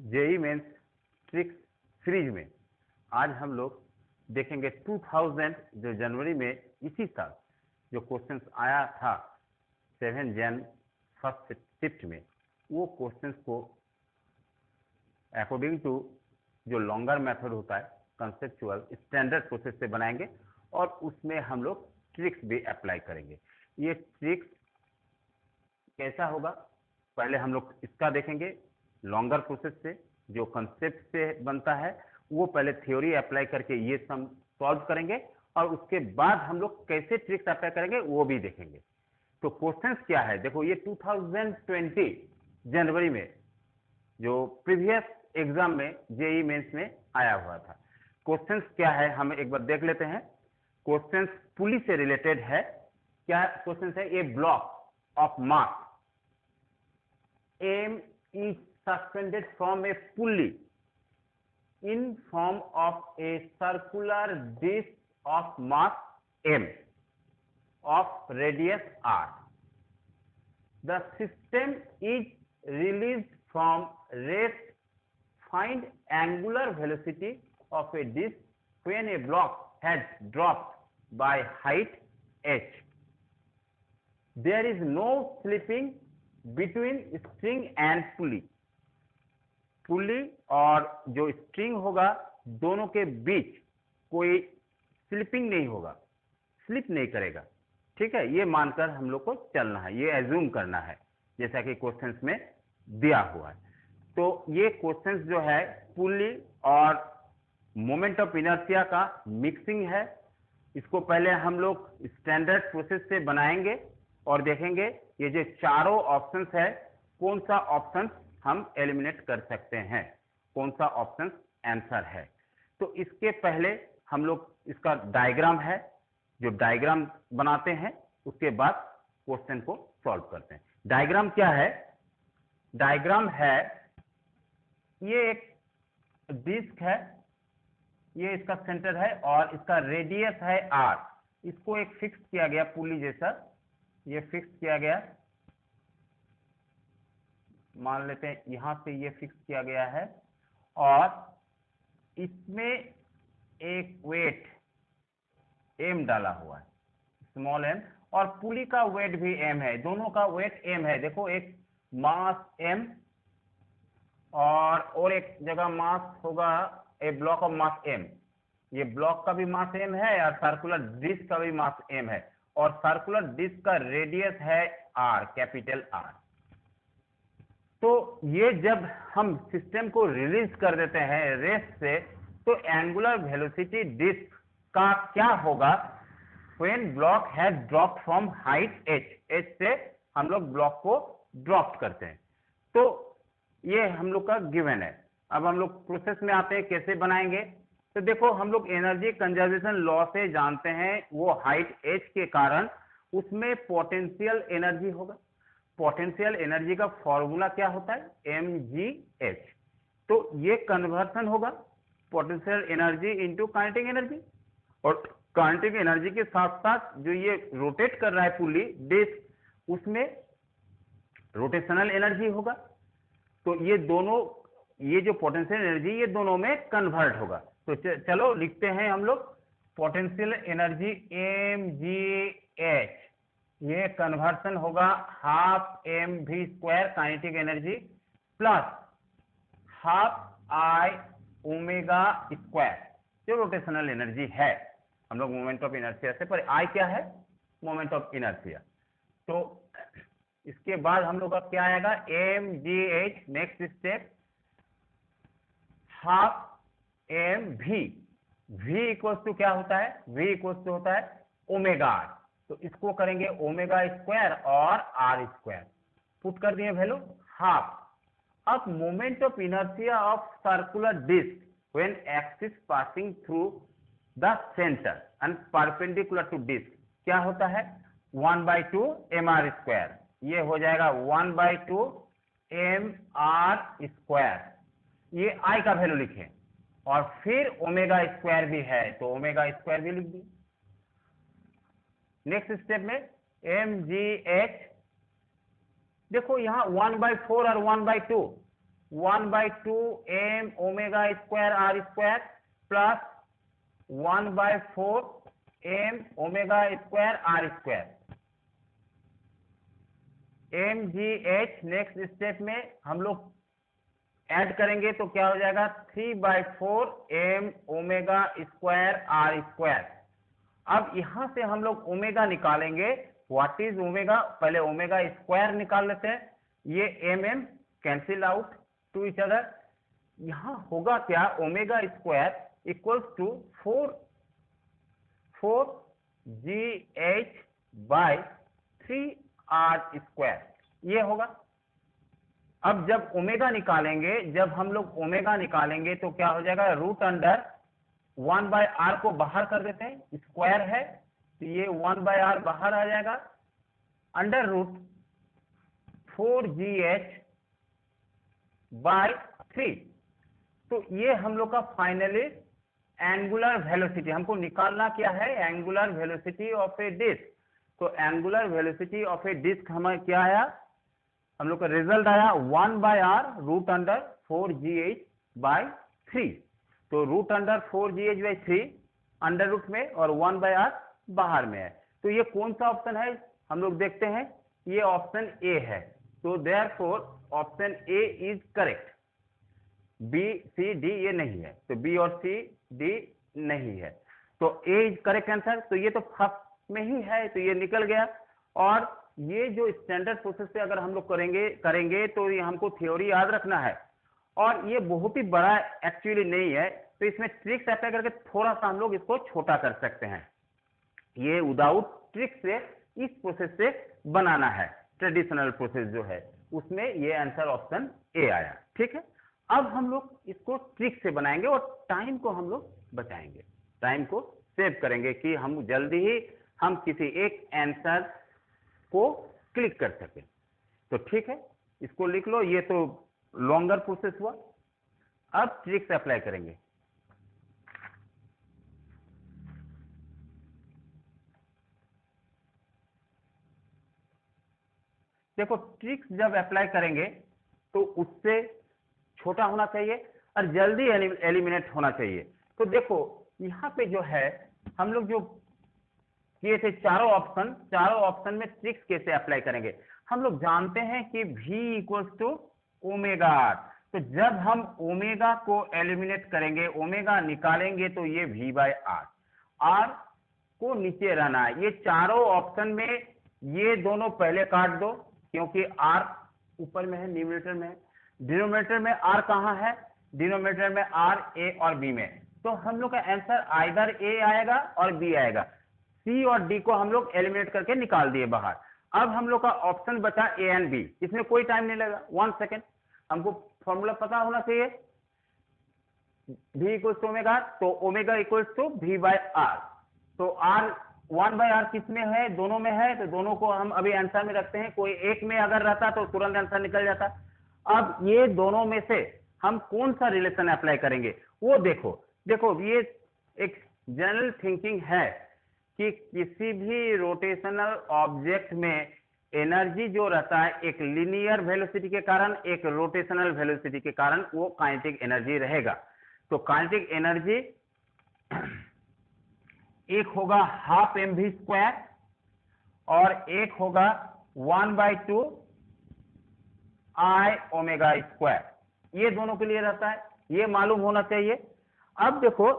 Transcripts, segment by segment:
JEE mains tricks series में आज हम लोग देखेंगे 2000 जो जनवरी में इसी साल जो क्वेश्चंस आया था 7 जन फर्स्ट शिफ्ट में, वो क्वेश्चंस को अकॉर्डिंग टू जो लॉन्गर मेथड होता है कंसेप्चुअल स्टैंडर्ड प्रोसेस से बनाएंगे और उसमें हम लोग ट्रिक्स भी अप्लाई करेंगे। ये ट्रिक्स कैसा होगा, पहले हम लोग इसका देखेंगे लॉन्गर प्रोसेस से जो कंसेप्ट से बनता है, वो पहले थ्योरी अप्लाई करके ये सम सॉल्व करेंगे और उसके बाद हम लोग कैसे ट्रिक्स अप्लाई करेंगे वो भी देखेंगे। तो क्वेश्चंस क्या है, देखो ये 2020 जनवरी में जो प्रीवियस एग्जाम में जेई मेंस में आया हुआ था। क्वेश्चंस क्या है हम एक बार देख लेते हैं। क्वेश्चंस पुली से रिलेटेड है। क्या क्वेश्चंस है, a block of mass M is suspended from a pulley in form of a circular disc of mass m of radius r. The system is released from rest. Find angular velocity of a disc when a block has dropped by height h. There is no slipping between string and pulley. पुली और जो string होगा दोनों के बीच कोई slipping नहीं होगा, slip नहीं करेगा। ठीक है, ये मानकर हम लोग को चलना है, ये एज्यूम करना है जैसा कि क्वेश्चंस में दिया हुआ है। तो ये क्वेश्चंस जो है पुली और मोमेंट ऑफ इनर्शिया का मिक्सिंग है। इसको पहले हम लोग स्टैंडर्ड प्रोसेस से बनाएंगे और देखेंगे ये जो चारों ऑप्शंस है कौन सा ऑप्शन हम एलिमिनेट कर सकते हैं, कौन सा ऑप्शन आंसर है। तो इसके पहले हम लोग इसका डायग्राम है, जो डायग्राम बनाते हैं उसके बाद क्वेश्चन को सॉल्व करते हैं। डायग्राम क्या है, डायग्राम है ये एक डिस्क है, ये इसका सेंटर है और इसका रेडियस है r। इसको एक फिक्स किया गया पुली जैसा, ये फिक्स किया गया, मान लेते हैं यहां से ये फिक्स किया गया है और इसमें एक वेट m डाला हुआ है, स्मॉल m, और पुली का वेट भी m है, दोनों का वेट m है। देखो एक मास m और एक जगह मास होगा ए ब्लॉक ऑफ मास m। ये ब्लॉक का भी मास m है और सर्कुलर डिस्क का भी मास m है और सर्कुलर डिस्क का रेडियस है r, कैपिटल R। तो ये जब हम सिस्टम को रिलीज कर देते हैं रेस्ट से, तो एंगुलर वेलोसिटी डिस्क का क्या होगा, when block has dropped from height h, h से हम लोग ब्लॉक को ड्रॉप करते हैं। तो ये हम लोग का गिवन है। अब हम लोग प्रोसेस में आते हैं, कैसे बनाएंगे। तो देखो हम लोग एनर्जी कंजर्वेशन लॉ से जानते हैं, वो हाइट h के कारण उसमें पोटेंशियल एनर्जी होगा। पोटेंशियल एनर्जी का फॉर्मूला क्या होता है, mgh। तो ये कन्वर्सन होगा potential energy into kinetic energy, और काइनेटिक एनर्जी के साथ साथ जो ये रोटेट कर रहा है पुली डिस्क, उसमें रोटेशनल एनर्जी होगा। तो ये दोनों, ये जो पोटेंशियल एनर्जी ये दोनों में कन्वर्ट होगा। तो चलो लिखते हैं हम लोग पोटेंशियल एनर्जी mgh, ये कन्वर्सन होगा half mv² kinetic energy plus half I omega square जो रोटेशनल एनर्जी है। हम लोग मोमेंट ऑफ इनर्शिया से, पर I क्या है, मोमेंट ऑफ इनर्शिया। तो इसके बाद हम लोग का क्या आएगा, mgh, next step half mv, v equals to क्या होता है, v इक्वल्स टू होता है ओमेगा r। तो इसको करेंगे ओमेगा स्क्वायर और r स्क्वायर, पुट कर दिए वैल्यू हाफ। अब moment of inertia of circular disc when axis passing through the centre and perpendicular to disc क्या होता है, 1/2 mr स्क्वायर। ये हो जाएगा 1/2 mr स्क्वायर। ये I का वैल्यू लिखें और फिर ओमेगा स्क्वायर भी है तो ओमेगा स्क्वायर भी लिख दिए। नेक्स्ट स्टेप में mgh, देखो यहां 1/4 और 1/2, 1/2 m omega square R square plus 1/4 m omega square R square. mgh next step में हम लोग ऐड करेंगे तो क्या हो जाएगा 3/4 m omega square R square. अब यहां से हम लोग ओमेगा निकालेंगे। What is omega? पहले ओमेगा स्क्वायर निकाल लेते हैं। ये mm cancel out to each other. यहां होगा क्या? Omega square equals to 4gh by 3r square ये होगा। अब जब ओमेगा निकालेंगे, जब हम लोग ओमेगा निकालेंगे तो क्या हो जाएगा? रूट अंडर 1/r को बाहर कर देते हैं, स्क्वायर है तो ये 1/r बाहर आ जाएगा, अंडर रूट 4gh बाय 3। तो ये हम लोग का फाइनली एंगुलर वेलोसिटी, हमको निकालना क्या है? Angular velocity of a disc. तो angular velocity of a disc हमें क्या आया? हम लोग का रिजल्ट आया 1/r root under 4gh by 3। तो root under 4gh by 3 under root में और 1/r बाहर में है। तो ये कौन सा ऑप्शन है? हम लोग देखते हैं, ये ऑप्शन ए है। तो therefore option A is correct. B C D ये नहीं है, तो बी और सी डी नहीं है, तो ए इज करेक्ट आंसर। तो ये तो फर्स्ट में ही है तो ये निकल गया। और ये जो स्टैंडर्ड प्रोसेस से अगर हम लोग करेंगे तो ये हमको थ्योरी याद रखना है, और ये बहुत ही बड़ा एक्चुअली नहीं है, तो इसमें ट्रिक्स अप्लाई करके थोड़ा सा हम लोग इसको छोटा कर सकते हैं। ये विदाउट ट्रिक से इस प्रोसेस से बनाना है, ट्रेडिशनल प्रोसेस जो है उसमें ये आंसर ऑप्शन ए आया। ठीक है, अब हम लोग इसको ट्रिक से बनाएंगे और टाइम को हम लोग बचाएंगे, टाइम को सेव करेंगे कि हम जल्दी ही हम किसी एक आंसर को क्लिक कर सके। तो ठीक है, इसको लिख लो, ये तो लॉन्गर प्रोसेस हुआ। अब ट्रिक्स अप्लाई करेंगे। देखो, ट्रिक्स जब अप्लाई करेंगे तो उससे छोटा होना चाहिए और जल्दी एलिमिनेट होना चाहिए। तो देखो यहां पे जो है हम लोग जो किए थे चारों ऑप्शन में ट्रिक्स कैसे अप्लाई करेंगे। हम लोग जानते हैं कि v equals to omega R. तो जब हम ओमेगा को एलिमिनेट करेंगे, ओमेगा निकालेंगे तो ये v बाय आर को नीचे रहना है। ये चारों ऑप्शन में ये दोनों पहले काट दो क्योंकि r ऊपर में है, न्यूमरेटर में है। डिनोमिनेटर में r कहां है? डिनोमिनेटर में r a और b में। तो हम लोग का आंसर आइदर a आएगा और b आएगा। c और d को हम लोग एलिमिनेट करके निकाल दिए बाहर। अब हम लोग का ऑप्शन बचा a एंड b। इसमें कोई टाइम नहीं लगा, 1 सेकेंड। हमको फॉर्मूला पता होना चाहिए, v इक्वल्स टू ओमेगा, तो omega equals to v by R. तो r 1/r किस में है? दोनों में है, तो दोनों को हम अभी आंसर में रखते हैं। कोई एक में अगर रहता तो तुरंत आंसर निकल जाता। अब ये दोनों में से हम कौन सा रिलेशन अप्लाई करेंगे वो देखो। ये एक जनरल थिंकिंग है कि किसी भी रोटेशनल ऑब्जेक्ट में एनर्जी जो रहता है एक लीनियर वेलोसिटी के कारण, एक रोटेशनल वेलोसिटी के कारण वो काइनेटिक एनर्जी रहेगा। तो काइनेटिक एनर्जी एक होगा हाफ mv स्क्वायर और एक होगा 1/2 I ओमेगा स्क्वायर। ये दोनों के लिए रहता है, ये मालूम होना चाहिए। अब देखो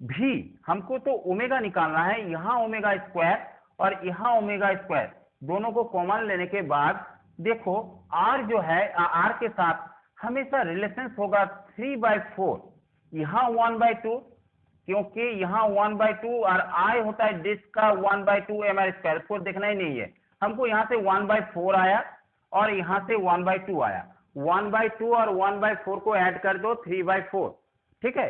भी हमको तो ओमेगा निकालना है, यहां ओमेगा स्क्वायर और यहां ओमेगा स्क्वायर दोनों को कॉमन लेने के बाद देखो r जो है r के साथ हमेशा रिलेशन होगा 3/4। यहां 1/2 क्योंकि यहां 1/2 और I होता है डिस्क का 1/2 mr स्क्वायर, उसको देखना ही नहीं है हमको। यहां से 1/4 आया और यहां से 1/2 आया, 1/2 और 1/4 को ऐड कर दो 3/4। ठीक है,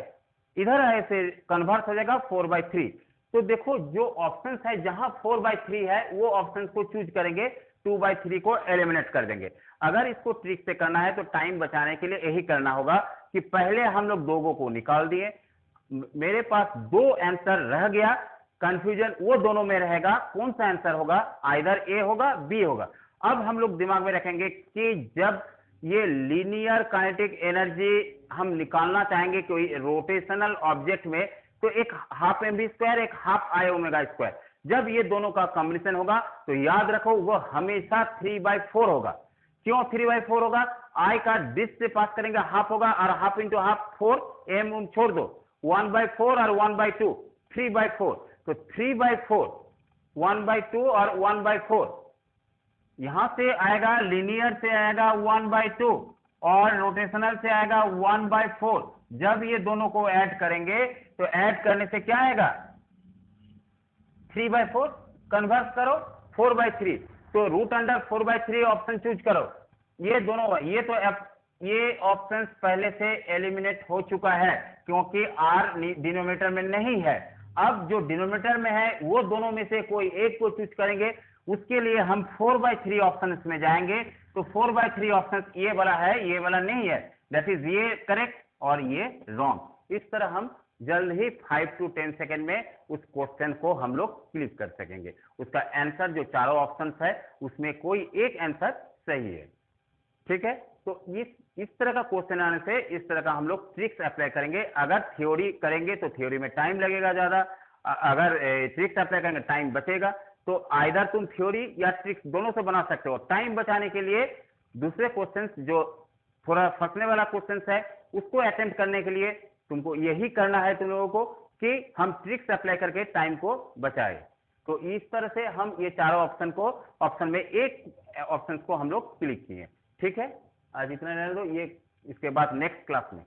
इधर ऐसे कन्वर्ट हो जाएगा 4/3। तो देखो जो ऑप्शंस है जहां 4/3 है वो ऑप्शंस को चूज करेंगे, 2/3 को एलिमिनेट कर देंगे। अगर इसको ट्रिक से करना है तो टाइम बचाने के लिए यही करना होगा कि पहले हम लोग दोनों को निकाल दिए, मेरे पास दो आंसर रह गया, कंफ्यूजन वो दोनों में रहेगा, कौन सा आंसर होगा? आइदर ए होगा बी होगा। अब हम लोग दिमाग में रखेंगे कि जब ये लीनियर काइनेटिक एनर्जी हम निकालना चाहेंगे कोई रोटेशनल ऑब्जेक्ट में, तो एक हाफ एम वी स्क्वायर, एक हाफ आई ओमेगा स्क्वायर, जब ये दोनों का कॉम्बिनेशन होगा तो याद रखो वो हमेशा 3/4 होगा। क्यों 3/4 होगा? आई का डिस से पास करेंगे हाफ होगा, और हाफ इंटू हाफ 4, एम छोड़ दो, 1/4 और 1/2, 3/4, तो 3/4, 1/2 और 1/4, यहां से आएगा लीनियर से आएगा 1/2 और रोटेशनल से आएगा 1/4। जब ये दोनों को ऐड करेंगे तो ऐड करने से क्या आएगा? 3/4, कन्वर्स करो 4/3, तो √4/3 ऑप्शन चूज करो। ये दोनों, ये ऑप्शन पहले से एलिमिनेट हो चुका है क्योंकि आर डिनोमिनेटर में नहीं है। अब जो डिनोमिनेटर में है वो दोनों में से कोई एक को चूज करेंगे, उसके लिए हम 4/3 ऑप्शन में जाएंगे। तो 4/3 ऑप्शन ये वाला है, ये वाला नहीं है, दैट इज ये करेक्ट और ये रॉन्ग। इस तरह हम जल्द ही 5 to 10 सेकेंड में उस क्वेश्चन को हम लोग क्लिक कर सकेंगे। उसका आंसर जो चारों ऑप्शन है उसमें कोई एक आंसर सही है। ठीक है, तो इस तरह का क्वेश्चन आने से इस तरह का हम लोग ट्रिक्स अप्लाई करेंगे। अगर थ्योरी करेंगे तो थ्योरी में टाइम लगेगा ज्यादा, अगर ट्रिक्स अप्लाई करेंगे टाइम बचेगा। तो आइदर तुम थ्योरी या ट्रिक्स दोनों से बना सकते हो। टाइम बचाने के लिए दूसरे क्वेश्चन जो थोड़ा फंसने वाला क्वेश्चन है उसको अटेम्प्ट करने के लिए तुमको यही करना है तुम लोगों को कि हम ट्रिक्स अप्लाई करके टाइम को बचाए। तो इस तरह से हम ये चारों ऑप्शन में एक ऑप्शन को हम लोग क्लिक किए। ठीक है, आज इतना रहने दो, ये इसके बाद नेक्स्ट क्लास में